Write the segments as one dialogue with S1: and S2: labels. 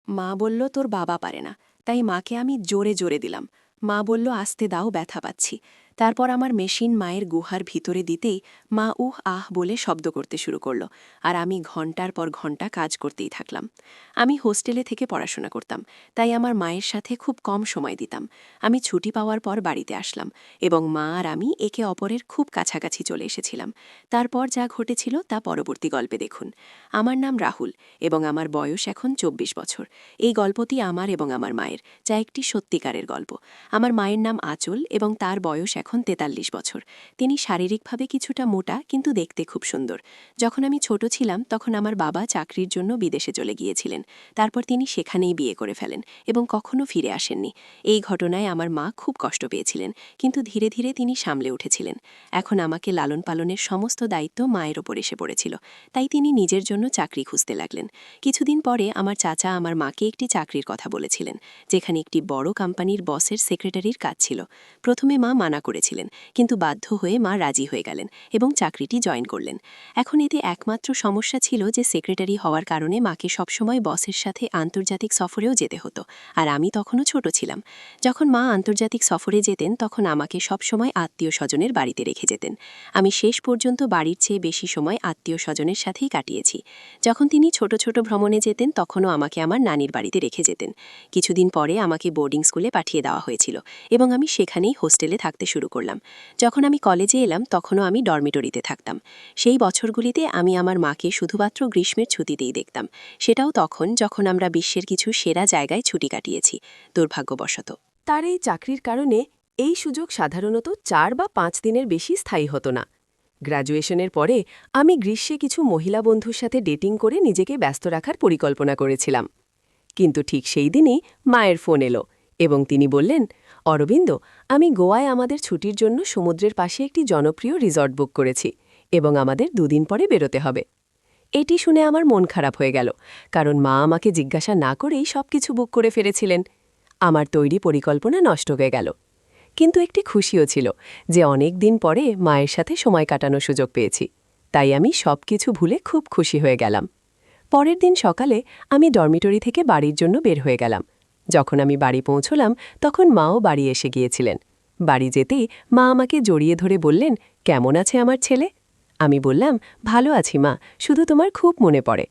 S1: মা বলল, তোর বাবা পারে না। তাই মাকে আমি জোরে জোরে দিলাম। মা বলল, আস্তে দাও, ব্যথা পাচ্ছি। তারপর আমার মেশিন মায়ের গুহার ভিতরে দিতেই মা উহ আহ বলে শব্দ করতে শুরু করল, আর আমি ঘণ্টার পর ঘণ্টা কাজ করতেই থাকলাম। আমি হোস্টেলে থেকে পড়াশোনা করতাম, তাই আমার মায়ের সাথে খুব কম সময় দিতাম। আমি ছুটি পাওয়ার পর বাড়িতে আসলাম এবং মা আর আমি একে অপরের খুব কাছাকাছি চলে এসেছিলাম। তারপর যা ঘটেছিল তা পরবর্তী গল্পে দেখুন। আমার নাম রাহুল এবং আমার বয়স এখন ২৪ বছর। এই গল্পটি আমার এবং আমার মায়ের, যা একটি সত্যিকারের গল্প। আমার মায়ের নাম আঁচল এবং তার বয়স এখন ৪৩ বছর। তিনি শারীরিকভাবে কিছুটা মোটা, কিন্তু দেখতে খুব সুন্দর। যখন আমি ছোট ছিলাম তখন আমার বাবা চাকরির জন্য বিদেশে চলে গিয়েছিলেন। তারপর তিনি সেখানেই বিয়ে করে ফেলেন এবং কখনো ফিরে আসেননি। এই ঘটনায় আমার মা খুব কষ্ট পেয়েছিলেন, কিন্তু ধীরে ধীরে তিনি সামলে উঠেছিলেন। এখন আমাকে লালন পালনের সমস্ত দায়িত্ব মায়ের ওপর এসে পড়েছিল, তাই তিনি নিজের জন্য চাকরি খুঁজতে লাগলেন। কিছুদিন পরে আমার চাচা আমার মাকে একটি চাকরির কথা বলেছিলেন, যেখানে একটি বড় কোম্পানির বসের সেক্রেটারির কাজ ছিল। প্রথমে মা মানা করেছিলেন, কিন্তু বাধ্য হয়ে মা রাজি হয়ে গেলেন এবং চাকরিটি জয়েন করলেন। এখন এতে একমাত্র সমস্যা ছিল যে সেক্রেটারি হওয়ার কারণে মাকে সবসময় বসের সাথে আন্তর্জাতিক সফরেও যেতে হতো, আর আমি তখনও ছোট ছিলাম। যখন মা আন্তর্জাতিক সফরে যেতেন তখন আমাকে সবসময় আত্মীয় স্বজনের বাড়িতে রেখে যেতেন। আমি শেষ পর্যন্ত বাড়ির চেয়ে বেশি সময় আত্মীয় স্বজনের সাথেই কাটিয়েছি। যখন তিনি ছোট ছোট ভ্রমণে যেতেন তখনও আমাকে আমার নানির বাড়িতে রেখে যেতেন। কিছুদিন পরে আমাকে বোর্ডিং স্কুলে পাঠিয়ে দেওয়া হয়েছিল এবং আমি সেখানেই হোস্টেলে থাকতে শুরু করলাম। যখন আমি কলেজে এলাম তখনও আমি ডরমিটরিতে থাকতাম। সেই বছরগুলিতে আমি আমার মাকে শুধুমাত্র গ্রীষ্মের ছুটিতেই দেখতাম, সেটাও তখন যখন আমরা বিশ্বের কিছু সেরা জায়গায় ছুটি কাটিয়েছি, দুর্ভাগ্যবশত।
S2: তার এই চাকরির কারণে এই সুযোগ সাধারণত ৪ বা ৫ দিনের বেশি স্থায়ী হতো না। গ্র্যাজুয়েশনের পরে আমি গ্রীষ্মে কিছু মহিলা বন্ধুর সাথে ডেটিং করে নিজেকে ব্যস্ত রাখার পরিকল্পনা করেছিলাম। কিন্তু ঠিক সেই দিনই মায়ের ফোন এলো এবং তিনি বললেন, অরবিন্দ, আমি গোয়ায় আমাদের ছুটির জন্য সমুদ্রের পাশে একটি জনপ্রিয় রিসর্ট বুক করেছি এবং আমাদের ২ দিন পরে বেরোতে হবে। এটি শুনে আমার মন খারাপ হয়ে গেল, কারণ মা আমাকে জিজ্ঞাসা না করেই সবকিছু বুক করে ফেলেছিলেন। আমার তৈরি পরিকল্পনা নষ্ট হয়ে গেল। কিন্তু একটি খুশিও ছিল যে অনেক দিন পরে মায়ের সাথে সময় কাটানোর সুযোগ পেয়েছি। তাই আমি সবকিছু ভুলে খুব খুশি হয়ে গেলাম। পরের দিন সকালে আমি ডরমিটরি থেকে বাড়ির জন্য বের হয়ে গেলাম। যখন আমি বাড়ি পৌঁছলাম তখন মাও বাড়ি এসে গিয়েছিলেন। বাড়ি যেতেই মা আমাকে জড়িয়ে ধরে বললেন, কেমন আছে আমার ছেলে? আমি বললাম, ভালো আছি মা, শুধু তোমার খুব মনে পড়ে।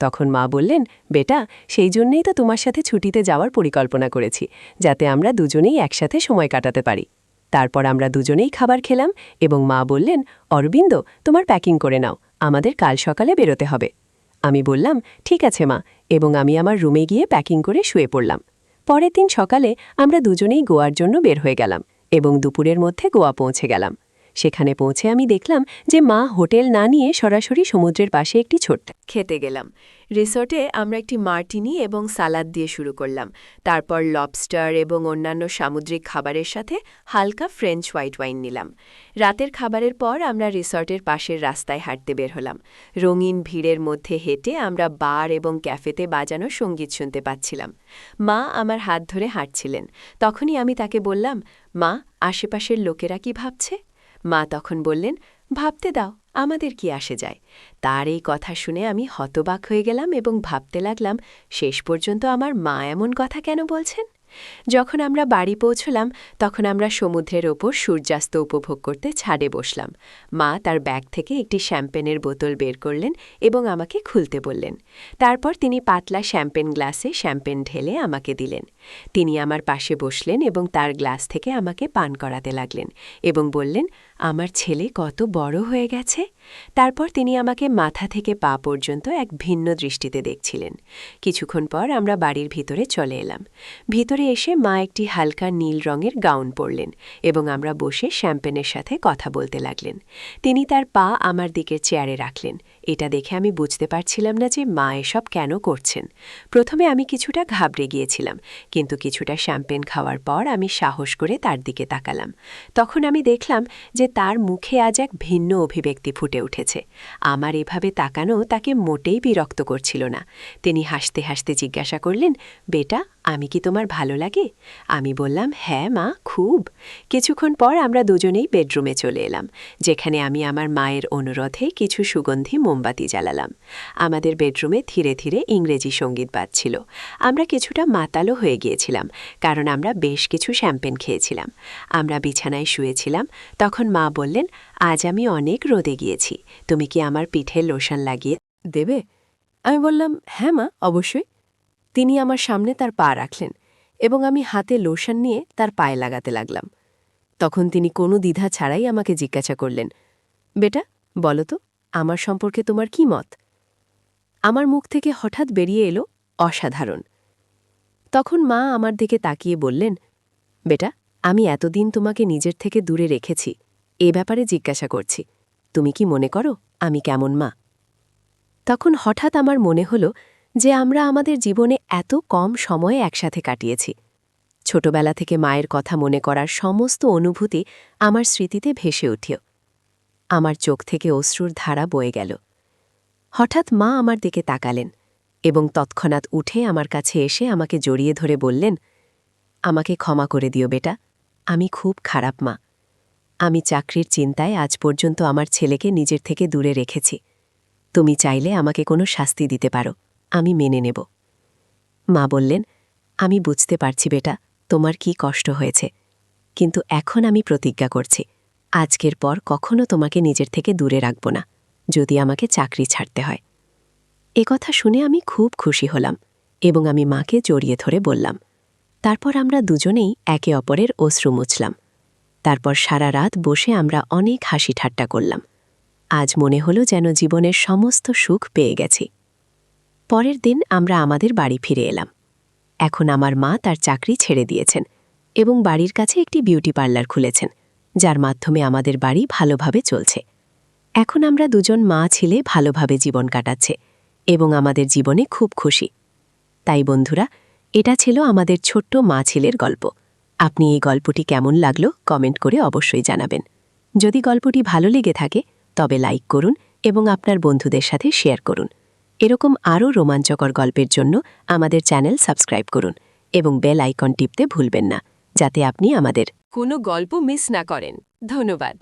S2: তখন মা বললেন, বেটা, সেই জন্যেই তো তোমার সাথে ছুটিতে যাওয়ার পরিকল্পনা করেছি, যাতে আমরা দুজনেই একসাথে সময় কাটাতে পারি। তারপর আমরা দুজনেই খাবার খেলাম এবং মা বললেন, অরবিন্দ, তোমার প্যাকিং করে নাও, আমাদের কাল সকালে বেরোতে হবে। আমি বললাম, ঠিক আছে মা, এবং আমি আমার রুমে গিয়ে প্যাকিং করে শুয়ে পড়লাম। পরের দিন সকালে আমরা দুজনেই গোয়ার জন্য বের হয়ে গেলাম এবং দুপুরের মধ্যে গোয়া পৌঁছে গেলাম। সেখানে পৌঁছে আমি দেখলাম যে মা হোটেল না নিয়ে সরাসরি সমুদ্রের পাশে একটি ছোট্ট খেতে গেলাম। রিসর্টে আমরা একটি মার্টিনি এবং সালাদ দিয়ে শুরু করলাম। তারপর লবস্টার এবং অন্যান্য সামুদ্রিক খাবারের সাথে হালকা ফ্রেঞ্চ হোয়াইট ওয়াইন নিলাম। রাতের খাবারের পর আমরা রিসর্টের পাশের রাস্তায় হাঁটতে বের হলাম। রঙিন ভিড়ের মধ্যে হেঁটে আমরা বার এবং ক্যাফেতে বাজানো সঙ্গীত শুনতে পাচ্ছিলাম। মা আমার হাত ধরে হাঁটছিলেন। তখনই আমি তাকে বললাম, মা, আশেপাশের লোকেরা কি ভাবছে? মা তখন বললেন, ভাবতে দাও, আমাদের কি আসে যায়। তার এই কথা শুনে আমি হতবাক হয়ে গেলাম এবং ভাবতে লাগলাম, শেষ পর্যন্ত আমার মা এমন কথা কেন বলছেন? যখন আমরা বাড়ি পৌঁছলাম তখন আমরা সমুদ্রের ওপর সূর্যাস্ত উপভোগ করতে ছাদে বসলাম। মা তার ব্যাগ থেকে একটি শ্যাম্পেনের বোতল বের করলেন এবং আমাকে খুলতে বললেন। তারপর তিনি পাতলা শ্যাম্পেন গ্লাসে শ্যাম্পেন ঢেলে আমাকে দিলেন। তিনি আমার পাশে বসলেন এবং তার গ্লাস থেকে আমাকে পান করাতে লাগলেন এবং বললেন, আমার ছেলে কত বড় হয়ে গেছে। তারপর তিনি আমাকে মাথা থেকে পা পর্যন্ত এক ভিন্ন দৃষ্টিতে দেখছিলেন। কিছুক্ষণ পর আমরা বাড়ির ভিতরে চলে এলাম। ভিতরে এসে মা একটি হালকা নীল রঙের গাউন পরলেন এবং আমরা বসে শ্যাম্পেনের সাথে কথা বলতে লাগলেন। তিনি তার পা আমার দিকের চেয়ারে রাখলেন। এটা দেখে আমি বুঝতে পারছিলাম না যে মা এসব কেন করছেন। প্রথমে আমি কিছুটা ঘাবড়ে গিয়েছিলাম, কিন্তু কিছুটা শ্যাম্পেন খাওয়ার পর আমি সাহস করে তার দিকে তাকালাম। তখন আমি দেখলাম যে তার মুখে আজ এক ভিন্ন অভিব্যক্তি ফুটে উঠেছে। আমার এভাবে তাকানো তাকে মোটেই বিরক্ত করছিল না। তিনি হাসতে হাসতে জিজ্ঞাসা করলেন, বেটা,
S1: আমি কি তোমার ভালো লাগে? আমি বললাম, হ্যাঁ মা, খুব। কিছুক্ষণ পর আমরা দুজনেই বেডরুমে চলে এলাম, যেখানে আমি আমার মায়ের অনুরোধে কিছু সুগন্ধি মোমবাতি জ্বালালাম। আমাদের বেডরুমে ধীরে ধীরে ইংরেজি সঙ্গীত বাজছিল। আমরা কিছুটা মাতালো হয়ে গিয়েছিলাম, কারণ আমরা বেশ কিছু শ্যাম্পেন খেয়েছিলাম। আমরা বিছানায় শুয়েছিলাম, তখন মা বললেন, আজ আমি অনেক রোদে গিয়েছি, তুমি কি আমার পিঠে লোশন লাগিয়ে
S2: দেবে? আমি বললাম, হ্যাঁ মা, অবশ্যই। তিনি আমার সামনে তার পা রাখলেন এবং আমি হাতে লোশন নিয়ে তার পায়ে লাগাতে লাগলাম। তখন তিনি কোনো দ্বিধা ছাড়াই আমাকে জিজ্ঞাসা করলেন, বেটা, বলো তো, আমার সম্পর্কে তোমার কি মত? আমার মুখ থেকে হঠাৎ বেরিয়ে এলো, অসাধারণ। তখন মা আমার দিকে তাকিয়ে বললেন, বেটা, আমি এতদিন তোমাকে নিজের থেকে দূরে রেখেছি, এ ব্যাপারে জিজ্ঞাসা করছি। তুমি কি মনে করো আমি কেমন মা? তখন হঠাৎ আমার মনে হল যে আমরা আমাদের জীবনে এত কম সময়ে একসাথে কাটিয়েছি। ছোটবেলা থেকে মায়ের কথা মনে করার সমস্ত অনুভূতি আমার স্মৃতিতে ভেসে উঠল। আমার চোখ থেকে অশ্রুর ধারা বয়ে গেল। হঠাৎ মা আমার দিকে তাকালেন এবং তৎক্ষণাৎ উঠে আমার কাছে এসে আমাকে জড়িয়ে ধরে বললেন, আমাকে ক্ষমা করে দিও বেটা, আমি খুব খারাপ মা। আমি চাকরির চিন্তায় আজ পর্যন্ত আমার ছেলেকে নিজের থেকে দূরে রেখেছি। তুমি চাইলে আমাকে কোনো শাস্তি দিতে পারো, আমি মেনে নেব। মা বললেন, আমি বুঝতে পারছি বেটা, তোমার কি কষ্ট হয়েছে, কিন্তু এখন আমি প্রতিজ্ঞা করছি, আজকের পর কখনো তোমাকে নিজের থেকে দূরে রাখব না, যদি আমাকে চাকরি ছাড়তে হয়। কথা শুনে আমি খুব খুশি হলাম এবং আমি মাকে জড়িয়ে ধরে বললাম। তারপর আমরা দুজনেই একে অপরের অশ্রু মুছলাম। তারপর সারা রাত বসে আমরা অনেক হাসি ঠাট্টা করলাম। আজ মনে হলো যেন জীবনের সমস্ত সুখ পেয়ে গেছি। পরের দিন আমরা আমাদের বাড়ি ফিরে এলাম। এখন আমার মা তার চাকরি ছেড়ে দিয়েছেন এবং বাড়ির কাছে একটি বিউটি পার্লার খুলেছেন, যার মাধ্যমে আমাদের বাড়ি ভালোভাবে চলছে। এখন আমরা দুজন মা ছেলে ভালোভাবে জীবন কাটাচ্ছে এবং আমাদের জীবনে খুব খুশি। তাই বন্ধুরা, এটা ছিল আমাদের ছোট্ট মা ছেলের গল্প। আপনি এই গল্পটি কেমন লাগলো কমেন্ট করে অবশ্যই জানাবেন। যদি গল্পটি ভালো লেগে থাকে তবে লাইক করুন এবং আপনার বন্ধুদের সাথে শেয়ার করুন। এরকম আরও রোমাঞ্চকর গল্পের জন্য আমাদের চ্যানেল সাবস্ক্রাইব করুন এবং বেল আইকন টিপতে ভুলবেন না, যাতে আপনি আমাদের কোনো গল্প মিস না করেন। ধন্যবাদ।